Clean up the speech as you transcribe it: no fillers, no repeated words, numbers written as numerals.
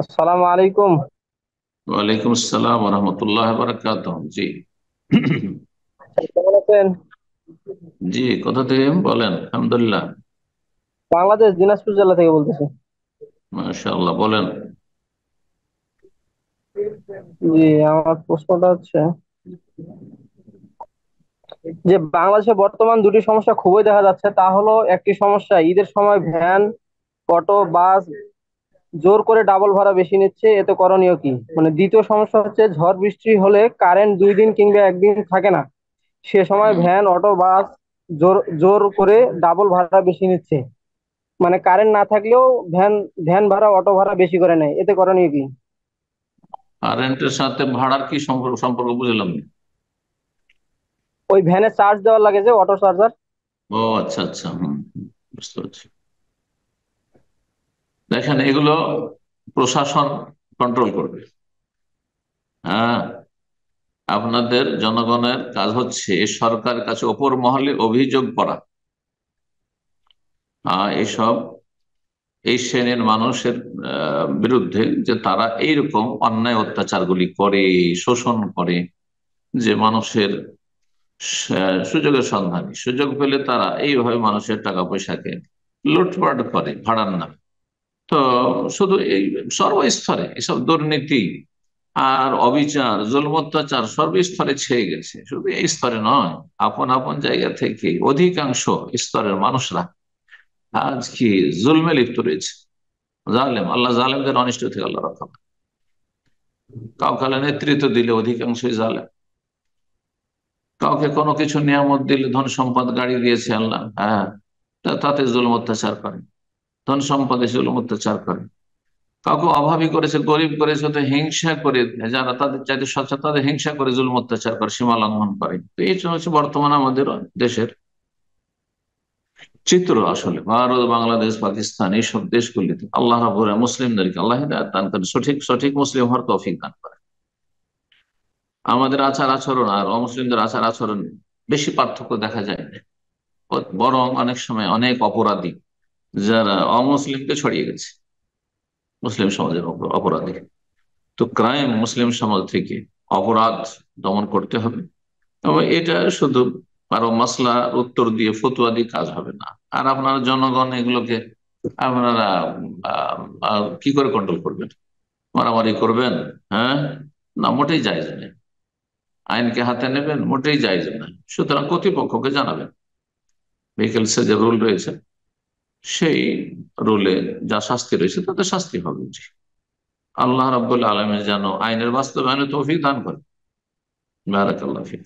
আসসালামু আলাইকুম। ওয়ালাইকুম আসসালাম রহমতুল্লাহ বারাকাত। জি। কেমন আছেন? জি, কোথা থেকে বলেন? আলহামদুলিল্লাহ। বাংলাদেশ দিনাজপুর জেলা থেকে বলতেছি। মাশাআল্লাহ, বলেন। জি, আমার প্রশ্নটা হচ্ছে যে বাংলাদেশে বর্তমান দুটি সমস্যা খুবই দেখা যাচ্ছে। তা হলো, একটি সমস্যা ঈদের সময় ভ্যান, অটো, বাস জোর করে ডাবল ভাড়া বেশি নিচ্ছে, এতে করণীয় কি? মানে দ্বিতীয় সমস্যা হচ্ছে ঝড় বৃষ্টি হলে কারেন্ট 2 দিন কিংবা একদিন থাকে না, সে সময় হুম। ভ্যান, অটো, বাস জোর জোর করে ডাবল ভাড়া বেশি নিচ্ছে। মানে কারেন্ট না থাকলেও ভ্যান ভ্যান ভাড়া, অটো ভাড়া বেশি করে নেয়, এতে করণীয় কি? কারেন্টের সাথে ভাড়ার কি সম্পর্ক সম্পর্ক বুঝলাম না। ওই ভ্যানে চার্জ দেওয়ার লাগে যে অটো চার্জার। ও আচ্ছা আচ্ছা, বুঝতে পারছি। দেখেন, এগুলো প্রশাসন কন্ট্রোল করবে। হ্যাঁ, আপনাদের জনগণের কাজ হচ্ছে সরকারের কাছে ওপর মহলে অভিযোগ করা। এসব এই শ্রেণীর মানুষের বিরুদ্ধে, যে তারা এইরকম অন্যায় অত্যাচারগুলি করে, শোষণ করে, যে মানুষের সুযোগের সন্ধানী, সুযোগ পেলে তারা এইভাবে মানুষের টাকা পয়সাকে লুটপাট করে ভাড়ার নামে। তো শুধু এই সর্বস্তরে এসব দুর্নীতি আর অবিচার, জুলম, অত্যাচার সর্বস্তরে ছেয়ে গেছে। শুধু এই স্তরে নয়, আপন আপন জায়গা থেকে অধিকাংশ স্তরের মানুষরা আজ কি জুলমে লিপ্ত রয়েছে। জালেম, আল্লাহ জালেমদের অনিষ্ট থেকে আল্লাহ রক্ষা করে। কাউকে আল্লাহ নেতৃত্ব দিলে অধিকাংশই জালেম। কাউকে কোনো কিছু নিয়ামত দিলে, ধন সম্পদ গাড়ি দিয়েছে আল্লাহ, হ্যাঁ, তাতে জুলুম অত্যাচার করে, ধন সম্পদে জুলুম অত্যাচার করে। কাউকে অভাবী করেছে, গরিব করেছে, তো হিংসা করে, যারা তাদের চাইতে সচ্ছল তাদের হিংসা করে জুলুম অত্যাচার করে, সীমা লঙ্ঘন করে। তো এই হচ্ছে বর্তমান আমাদের দেশের চিত্র। আসলে ভারত, বাংলাদেশ, পাকিস্তান এইসব দেশগুলিতে আল্লাহ রাব্বুল আলামিন মুসলিমদেরকে আল্লাহ হিদায়াত দান করেন, সঠিক সঠিক মুসলিম হওয়ার তৌফিক দান করেন। আমাদের আচার আচরণ আর অমুসলিমদের আচার আচরণ বেশি পার্থক্য দেখা যায় না। বরং অনেক সময় অনেক অপরাধী যারা অমুসলিমকে ছড়িয়ে গেছে, মুসলিম সমাজের অপরাধী। তো ক্রাইম মুসলিম সমাজ থেকে, অপরাধ দমন করতে হবে। এবং এটা শুধু কারো মাসলার উত্তর দিয়ে, ফতুয়া দিয়ে কাজ হবে না। আর আপনারা জনগণ এগুলোকে আপনারা কি করে কন্ট্রোল করবেন? মারামারি করবেন? হ্যাঁ, না, মোটেই জায়েজ নেই। আইনকে হাতে নেবেন? মোটেই জায়েজ নয়। সুতরাং কর্তৃপক্ষকে জানাবেন, ভেহিকেলসে যে রুল রয়েছে সেই রুলে যা শাস্তি রয়েছে তাতে শাস্তি হবে। জি। আল্লাহ রাব্বুল আলামিন যেন আইনের বাস্তবায়নে তৌফিক দান করে। বারাকাল্লাহ ফিক।